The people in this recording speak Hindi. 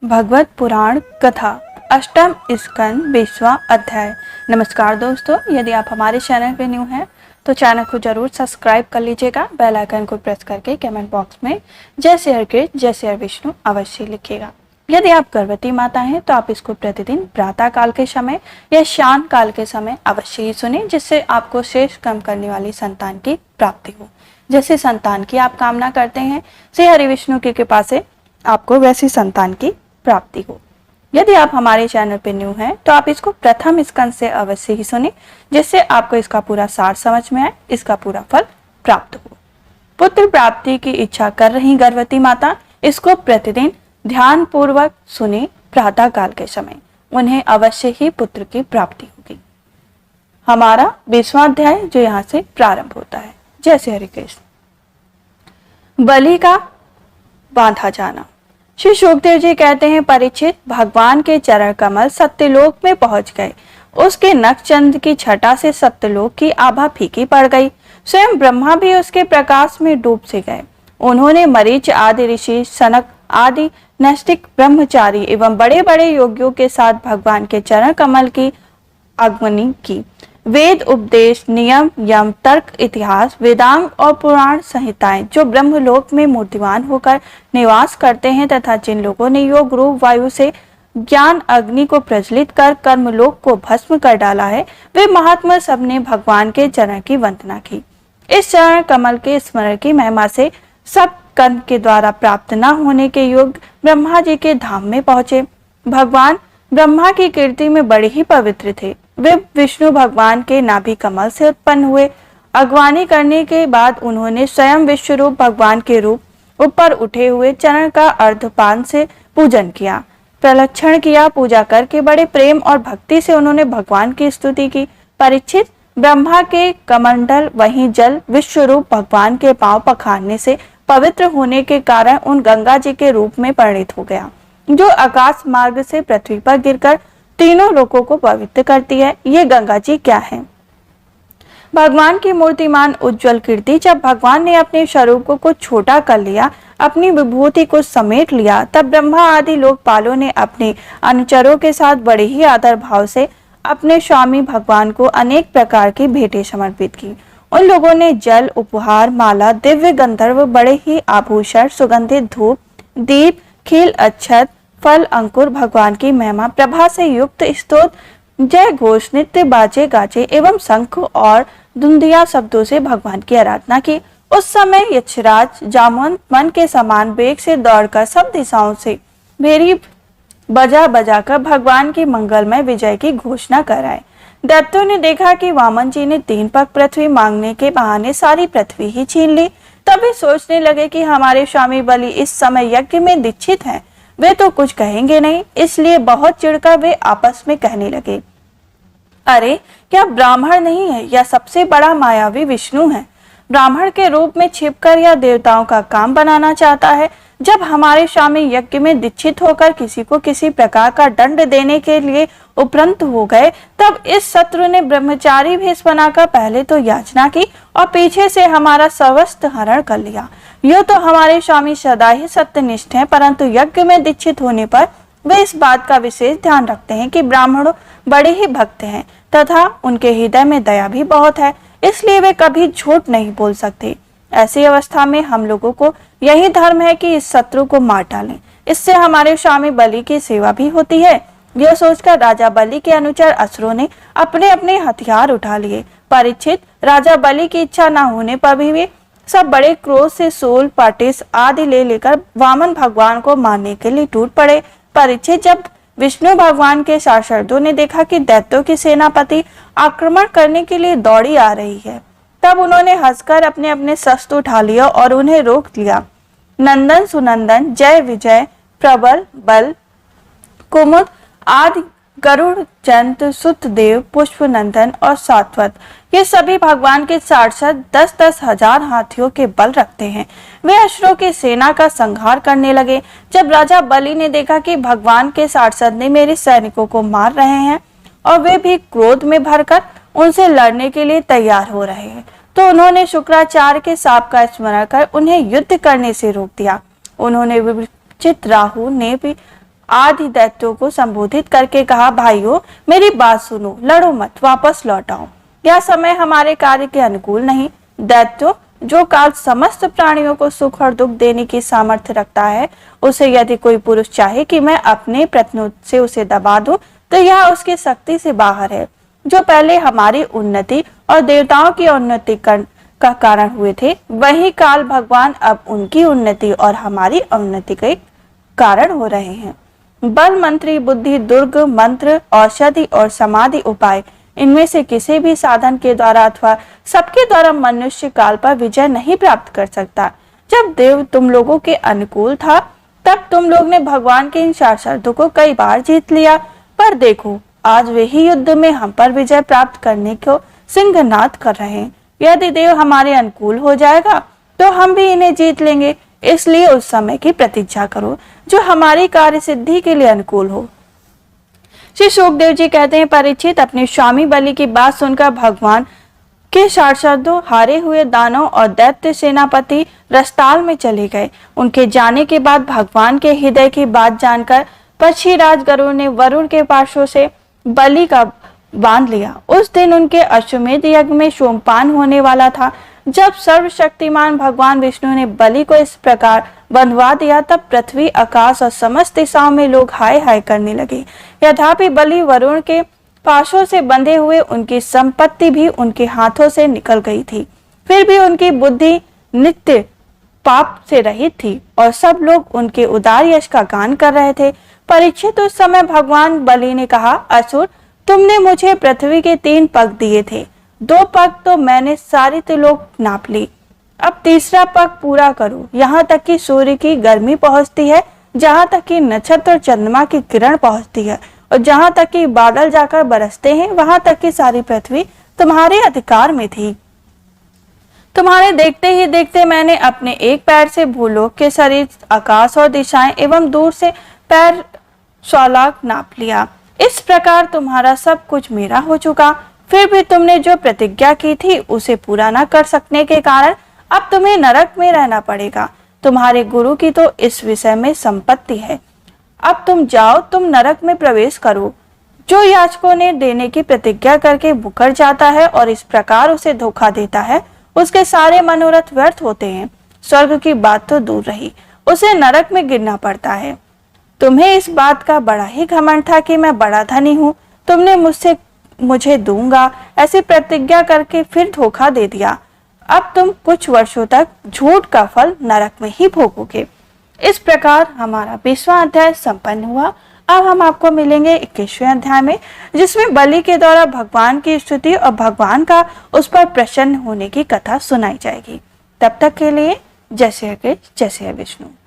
भगवत पुराण कथा अष्टम स्कंद 20वां अध्याय। नमस्कार दोस्तों, यदि आप हमारे चैनल पे न्यू हैं तो चैनल को जरूर सब्सक्राइब कर लीजिएगा। बेल आइकन को प्रेस करके कमेंट बॉक्स में जय श्री हरि जय श्री विष्णु अवश्य लिखिएगा। यदि आप गर्भवती माता हैं तो आप इसको प्रतिदिन प्रातः काल के समय या शाम काल के समय अवश्य ही सुने, जिससे आपको शेष कम करने वाली संतान की प्राप्ति हो। जैसे संतान की आप कामना करते हैं, श्री हरि विष्णु की कृपा से आपको वैसी संतान की प्राप्ति हो। यदि आप हमारे चैनल पर न्यू हैं तो आप इसको प्रथम स्कंद से अवश्य ही सुने, जिससे आपको इसका पूरा सार समझ में आए, इसका पूरा फल प्राप्त हो। पुत्र प्राप्ति की इच्छा कर रही गर्भवती माता इसको प्रतिदिन ध्यान पूर्वक सुने प्रातः काल के समय, उन्हें अवश्य ही पुत्र की प्राप्ति होगी। हमारा 20वां अध्याय जो यहाँ से प्रारंभ होता है। जय श्री हरि कृष्ण। बलि का बांधा जाना। श्री शुकदेव जी कहते हैं, परीक्षित, भगवान के चरण कमल सत्यलोक में पहुंच गए। उसके नखचंद की छटा से सत्यलोक की आभा फीकी पड़ गई। स्वयं ब्रह्मा भी उसके प्रकाश में डूब से गए। उन्होंने मरीच आदि ऋषि, सनक आदि नैष्ठिक ब्रह्मचारी एवं बड़े बड़े योगियों के साथ भगवान के चरण कमल की आगमनी की। वेद उपदेश, नियम, यम, तर्क, इतिहास, वेदांग और पुराण संहिताएं जो ब्रह्मलोक में मूर्तिमान होकर निवास करते हैं तथा जिन लोगों ने योग रूप वायु से ज्ञान अग्नि को प्रज्वलित कर कर्मलोक को भस्म कर डाला है, वे महात्मा सबने भगवान के चरण की वंदना की। इस चरण कमल के स्मरण की महिमा से सब कर्म के द्वारा प्राप्त न होने के योग ब्रह्मा जी के धाम में पहुंचे। भगवान ब्रह्मा की कीर्ति में बड़े ही पवित्र थे। वे विष्णु भगवान के नाभि कमल से उत्पन्न हुए। अगवानी करने के बाद उन्होंने स्वयं विश्व रूप भगवान के रूप ऊपर उठे हुए चरण का अर्धपान से पूजन किया, प्रलक्षण किया। पूजा करके बड़े प्रेम और भक्ति से उन्होंने भगवान की स्तुति की। परीक्षित, ब्रह्मा के कमंडल वहीं जल विश्व रूप भगवान के पांव पखारने से पवित्र होने के कारण उन गंगा जी के रूप में परिणित हो गया, जो आकाश मार्ग से पृथ्वी पर गिरकर तीनों लोकों को पवित्र करती है। ये गंगा जी क्या है? भगवान की मूर्तिमान उज्जवल कीर्ति। जब भगवान ने अपने स्वरूप को छोटा कर लिया, अपनी विभूति को समेट लिया, तब ब्रह्मा आदि लोकपालों ने अपने अनुचरों के साथ बड़े ही आदर भाव से अपने स्वामी भगवान को अनेक प्रकार की भेंटें समर्पित की। उन लोगों ने जल, उपहार, माला, दिव्य गंधर्व, बड़े ही आभूषण, सुगंधित धूप, दीप, खील, अक्षत, फल, अंकुर, भगवान की महिमा प्रभा से युक्त स्तोत्र, जय घोष, नित्य बाजे गाजे एवं शंख और धुंधिया शब्दों से भगवान की आराधना की। उस समय यक्षराज जामवंत मन के समान वेग से दौड़कर सब दिशाओं से भेरी बजा बजाकर भगवान की मंगलमय विजय की घोषणा कराए। दैत्यों ने देखा कि वामन जी ने 3 पग पृथ्वी मांगने के बहाने सारी पृथ्वी ही छीन ली। तब वे सोचने लगे कि हमारे स्वामी बलि इस समय यज्ञ में दीक्षित हैं, वे तो कुछ कहेंगे नहीं। इसलिए बहुत चिढ़कर वे आपस में कहने लगे, अरे क्या ब्राह्मण नहीं है या सबसे बड़ा मायावी विष्णु है? ब्राह्मण के रूप में छिपकर या देवताओं का काम बनाना चाहता है। जब हमारे स्वामी यज्ञ में दीक्षित होकर किसी को किसी प्रकार का दंड देने के लिए उपरंत हो गए, तब इस शत्रु ने ब्रह्मचारी भेष बनाकर पहले तो याचना की और पीछे से हमारा सर्वस्व हरण कर लिया। यह तो हमारे स्वामी सदा ही सत्यनिष्ठ हैं, परंतु यज्ञ में दीक्षित होने पर वे इस बात का विशेष ध्यान रखते हैं कि ब्राह्मणों बड़े ही भक्त हैं तथा उनके हृदय में दया भी बहुत है, इसलिए वे कभी झूठ नहीं बोल सकते। ऐसी अवस्था में हम लोगों को यही धर्म है कि इस शत्रु को मार डालें, इससे हमारे स्वामी बलि की सेवा भी होती है। यह सोचकर राजा बलि के अनुचर असुरों ने अपने अपने हथियार उठा लिए। परीक्षित, राजा बलि की इच्छा न होने पर भी वे सब बड़े क्रोध से सूल, पाटिस आदि ले लेकर वामन भगवान को मारने के लिए टूट पड़े। परीक्षित, जब विष्णु भगवान के सार्षदों ने देखा कि दैत्यों की सेनापति आक्रमण करने के लिए दौड़ी आ रही है, तब उन्होंने हंसकर अपने अपने शस्त्र उठा लिया और उन्हें रोक लिया। नंदन, सुनंदन, जय विजय, प्रबल, बल, कुमुद आदि, गरुड़, जंत, सुतदेव, पुष्प नंदन और सात्वत, ये सभी भगवान के सार्षद 10-10 हजार हाथियों के बल रखते हैं। वे असुरों की सेना का संहार करने लगे। जब राजा बलि ने देखा कि भगवान के सार्षद ने मेरे सैनिकों को मार रहे हैं और वे भी क्रोध में भरकर उनसे लड़ने के लिए तैयार हो रहे हैं, तो उन्होंने शुक्राचार्य के शाप का स्मरण कर उन्हें युद्ध करने से रोक दिया। उन्होंने विचित्र राहु ने भी आदि दैत्यों को संबोधित करके कहा, भाइयों मेरी बात सुनो, लड़ो मत, वापस लौट आओ, यह समय हमारे कार्य के अनुकूल नहीं। दैत्यों, जो काल समस्त प्राणियों को सुख और दुख देने की सामर्थ्य रखता है, उसे यदि कोई पुरुष चाहे कि मैं अपने प्रयत्नों से उसे दबा दूं, तो यह उसकी शक्ति से बाहर है। जो पहले हमारी उन्नति और देवताओं की उन्नति का कारण हुए थे, वही काल भगवान अब उनकी उन्नति और हमारी अवनति के कारण हो रहे हैं। बल, मंत्री, बुद्धि, दुर्ग, मंत्र, औषधि और समाधि उपाय, इनमें से किसी भी साधन के द्वारा अथवा सबके द्वारा मनुष्य काल पर विजय नहीं प्राप्त कर सकता। जब देव तुम लोगों के अनुकूल था, तब तुम लोग ने भगवान के इन शास्त्रों को कई बार जीत लिया, पर देखो आज वे ही युद्ध में हम पर विजय प्राप्त करने को सिंहनाद कर रहे हैं। यदि देव हमारे अनुकूल हो जाएगा तो हम भी इन्हें जीत लेंगे। इसलिए उस समय की प्रतीक्षा करो जो हमारी कार्य सिद्धि के लिए अनुकूल हो। श्री शुकदेव जी कहते हैं, परीक्षित, अपने स्वामी बलि की बात सुनकर भगवान के शार्दूल हारे हुए दानव और दैत्य सेनापति रसताल में चले गए। उनके जाने के बाद भगवान के हृदय की बात जानकर पक्षीराज गरुड़ ने वरुण के पार्श्व से बलि का बांध लिया। उस दिन उनके अश्वमेध यज्ञ में सोमपान होने वाला था। जब सर्वशक्तिमान भगवान विष्णु ने बलि को इस प्रकार बंधवा दिया, तब पृथ्वी, आकाश और समस्त दिशाओं में लोग हाय हाय करने लगे। यद्यपि बलि वरुण के पाशों से बंधे हुए, उनकी संपत्ति भी उनके हाथों से निकल गई थी, फिर भी उनकी बुद्धि नित्य पाप से रहित थी और सब लोग उनके उदार यश का गान कर रहे थे। परीक्षित, उस समय भगवान बलि ने कहा, असुर, तुमने मुझे पृथ्वी के 3 पग दिए थे, 2 पग तो मैंने सारी त्रिलोक नाप ली, अब तीसरा पग पूरा करो। यहाँ तक कि सूर्य की गर्मी पहुंचती है, जहाँ तक कि नक्षत्र और चंद्रमा की किरण पहुंचती है, और जहाँ तक कि बादल जाकर बरसते हैं, वहां तक कि सारी पृथ्वी तुम्हारे अधिकार में थी। तुम्हारे देखते ही देखते मैंने अपने एक पैर से भूलोक के शरीर, आकाश और दिशाएं एवं दूर से पैर स्वलाक नाप लिया। इस प्रकार तुम्हारा सब कुछ मेरा हो चुका। फिर भी तुमने जो प्रतिज्ञा की थी उसे पूरा न कर सकने के कारण अब तुम्हें नरक में रहना पड़ेगा। तुम्हारे गुरु की तो इस विषय में संपत्ति है। अब तुम जाओ, तुम नरक में प्रवेश करो। जो याचकों ने देने की प्रतिज्ञा करके मुकर जाता है और इस प्रकार उसे धोखा देता है, उसके सारे मनोरथ व्यर्थ होते हैं। स्वर्ग की बात तो दूर रही, उसे नरक में गिरना पड़ता है। तुम्हें इस बात का बड़ा ही घमंड था कि मैं बड़ा धनी हूँ, तुमने मुझे दूंगा ऐसी प्रतिज्ञा करके फिर धोखा दे दिया। अब तुम कुछ वर्षों तक झूठ का फल नरक में ही भोगोगे। इस प्रकार हमारा 20वां अध्याय संपन्न हुआ। अब हम आपको मिलेंगे 21वें अध्याय में, जिसमें बलि के द्वारा भगवान की स्तुति और भगवान का उस पर प्रसन्न होने की कथा सुनाई जाएगी। तब तक के लिए जय श्री कृष्ण, जय श्री विष्णु।